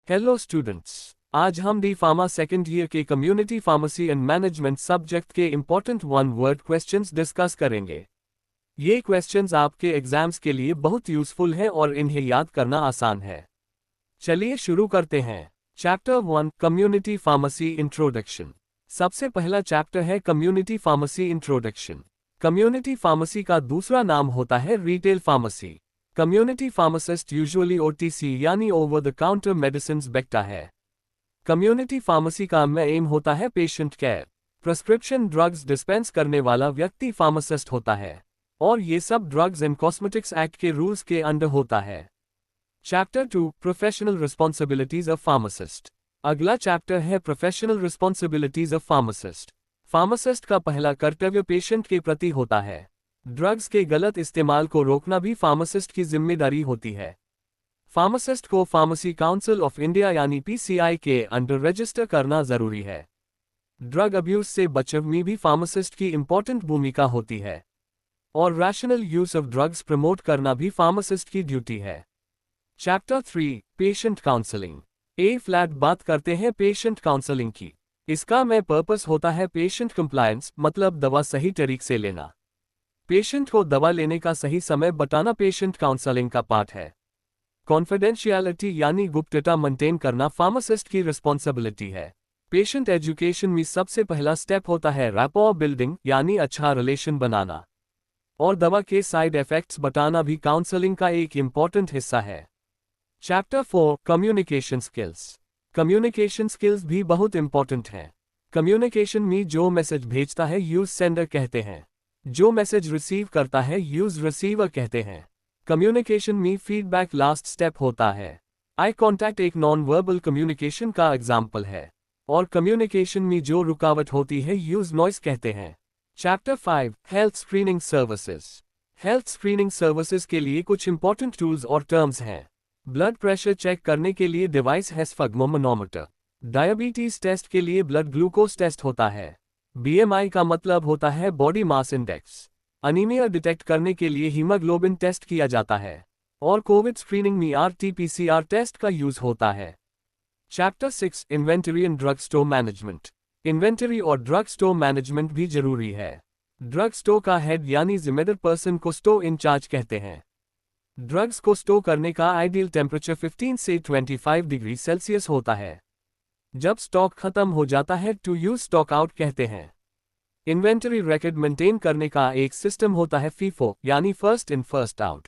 Hello students, आज हम D pharma second year के community pharmacy and management subject के important one word questions discuss करेंगे। ये क्वेश्चंस आपके एग्जाम्स के लिए बहुत यूजफुल हैं और इन्हें याद करना आसान है। चलिए शुरू करते हैं। Chapter 1 community pharmacy introduction. सबसे पहला चैप्टर है community pharmacy introduction. Community pharmacy का दूसरा नाम होता है retail pharmacy. Community pharmacist usually OTC यानी ओवर द काउंटर मेडिसिन्स बेचता है। कम्युनिटी फार्मेसी का एम होता है patient care. Prescription drugs dispense करने वाला व्यक्ति फार्मासिस्ट होता है और ये सब ड्रग्स एंड कॉस्मेटिक्स एक्ट के रूल्स के अंडर होता है। Chapter 2 professional responsibilities of pharmacist. अगला चैप्टर है professional responsibilities of pharmacist. Pharmacist का पहला कर्तव्य पेशेंट के प्रति होता है। ड्रग्स के गलत इस्तेमाल को रोकना भी फार्मासिस्ट की जिम्मेदारी होती है। फार्मासिस्ट को फार्मेसी काउंसिल ऑफ इंडिया यानी पीसीआई के अंडर रजिस्टर करना जरूरी है। ड्रग अब्यूज से बचाव में भी फार्मासिस्ट की इंपॉर्टेंट भूमिका होती है और rational use of drugs promote करना भी फार्मासिस्ट की ड्यूटी है। Chapter 3 patient counselling. ए फ्लैट बात करते हैं पेशेंट काउंसलिंग की। इसका पर्पस होता है पेशेंट कंप्लायंस, मतलब दवा सही तरीके से लेना। पेशेंट को दवा लेने का सही समय बताना पेशेंट काउंसलिंग का पार्ट है। कॉन्फिडेंशियलिटी यानी गुप्तता मेंटेन करना फार्मासिस्ट की रिस्पॉन्सिबिलिटी है। पेशेंट एजुकेशन में सबसे पहला स्टेप होता है रैपो बिल्डिंग यानी अच्छा रिलेशन बनाना, और दवा के साइड इफेक्ट्स बताना भी काउंसलिंग का एक इम्पॉर्टेंट हिस्सा है। Chapter 4 communication skills. Communication skills भी बहुत इंपॉर्टेंट हैं। कम्युनिकेशन में जो मैसेज भेजता है यूज सेंडर कहते हैं, जो मैसेज रिसीव करता है यूज रिसीवर कहते हैं। कम्युनिकेशन में फीडबैक लास्ट स्टेप होता है। आई कॉन्टैक्ट एक नॉन वर्बल कम्युनिकेशन का एग्जाम्पल है और कम्युनिकेशन में जो रुकावट होती है यूज नॉइस कहते हैं। Chapter 5 health screening services. Health screening services के लिए कुछ इंपॉर्टेंट टूल्स और टर्म्स हैं। ब्लड प्रेशर चेक करने के लिए डिवाइस है स्फग्मोमेनोमीटर। डायबिटीज टेस्ट के लिए ब्लड ग्लूकोज टेस्ट होता है। बीएमआई का मतलब होता है body mass index. Anaemia detect करने के लिए हीमोग्लोबिन टेस्ट किया जाता है और कोविड स्क्रीनिंग में आरटी-पीसीआर टेस्ट का यूज होता है। Chapter 6 inventory and drug store management. Inventory और ड्रग स्टोर मैनेजमेंट भी जरूरी है। ड्रग स्टोर का हेड यानी जिम्मेदार पर्सन को स्टोर इंचार्ज कहते हैं। ड्रग्स को स्टोर करने का आइडियल टेम्परेचर 15 से 25 डिग्री सेल्सियस होता है। जब स्टॉक खत्म हो जाता है टू यूज स्टॉक आउट कहते हैं। इन्वेंटरी रिकॉर्ड मेंटेन करने का एक सिस्टम होता है फीफो यानी first in first out.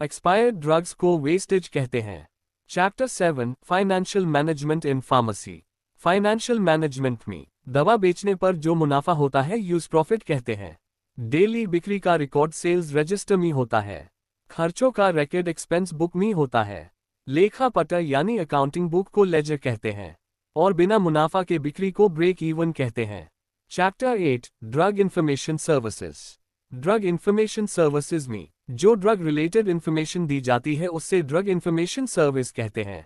Expired drugs को वेस्टेज कहते हैं। Chapter 7 financial management in pharmacy. Financial management में दवा बेचने पर जो मुनाफा होता है यूज प्रॉफिट कहते हैं। डेली बिक्री का रिकॉर्ड सेल्स रजिस्टर में होता है। खर्चों का रिकॉर्ड एक्सपेंस बुक में होता है। लेखा पत्र यानी अकाउंटिंग बुक को लेजर कहते हैं और बिना मुनाफा के बिक्री को ब्रेक इवन कहते हैं। Chapter 8 drug information services. Drug information services में जो ड्रग रिलेटेड इंफॉर्मेशन दी जाती है उससे ड्रग इंफॉर्मेशन सर्विस कहते हैं।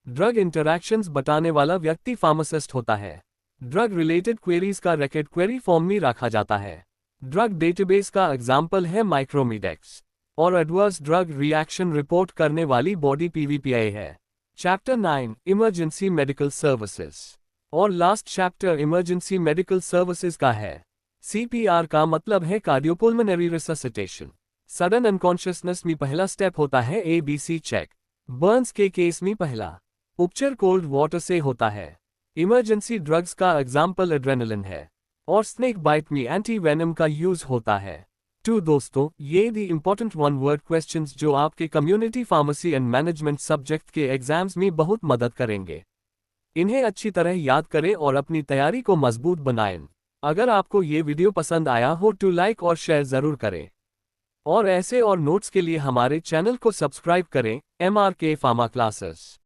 ड्रग इंटरैक्शंस बताने वाला व्यक्ति फार्मासिस्ट होता है। ड्रग रिलेटेड क्वेरीज का रिकॉर्ड क्वेरी फॉर्म में रखा जाता है। ड्रग डेटाबेस का एग्जाम्पल है माइक्रोमीडेक्स और एडवर्स ड्रग रिएक्शन रिपोर्ट करने वाली बॉडी पीवीपीआई है। चैप्टर 9 इमरजेंसी मेडिकल सर्विसेज और last chapter emergency medical services का है। सीपीआर का मतलब है कार्डियोपुल्मोनरी रिससिटेशन। सडन अनकॉन्शियसनेस में पहला स्टेप होता है एबीसी चेक। बर्न्स के केस में पहला उपचार कोल्ड वाटर से होता है। इमरजेंसी ड्रग्स का एग्जाम्पल एड्रेनलिन है और स्नेक बाइट में एंटी वेनम का यूज होता है। दोस्तों, ये दी इंपॉर्टेंट वन वर्ड क्वेश्चंस जो आपके community pharmacy and management subject के एग्जाम्स में बहुत मदद करेंगे। इन्हें अच्छी तरह याद करें और अपनी तैयारी को मजबूत बनाएं। अगर आपको ये वीडियो पसंद आया हो तो लाइक और शेयर जरूर करें और ऐसे और नोट्स के लिए हमारे चैनल को सब्सक्राइब करें। MRK pharma classes.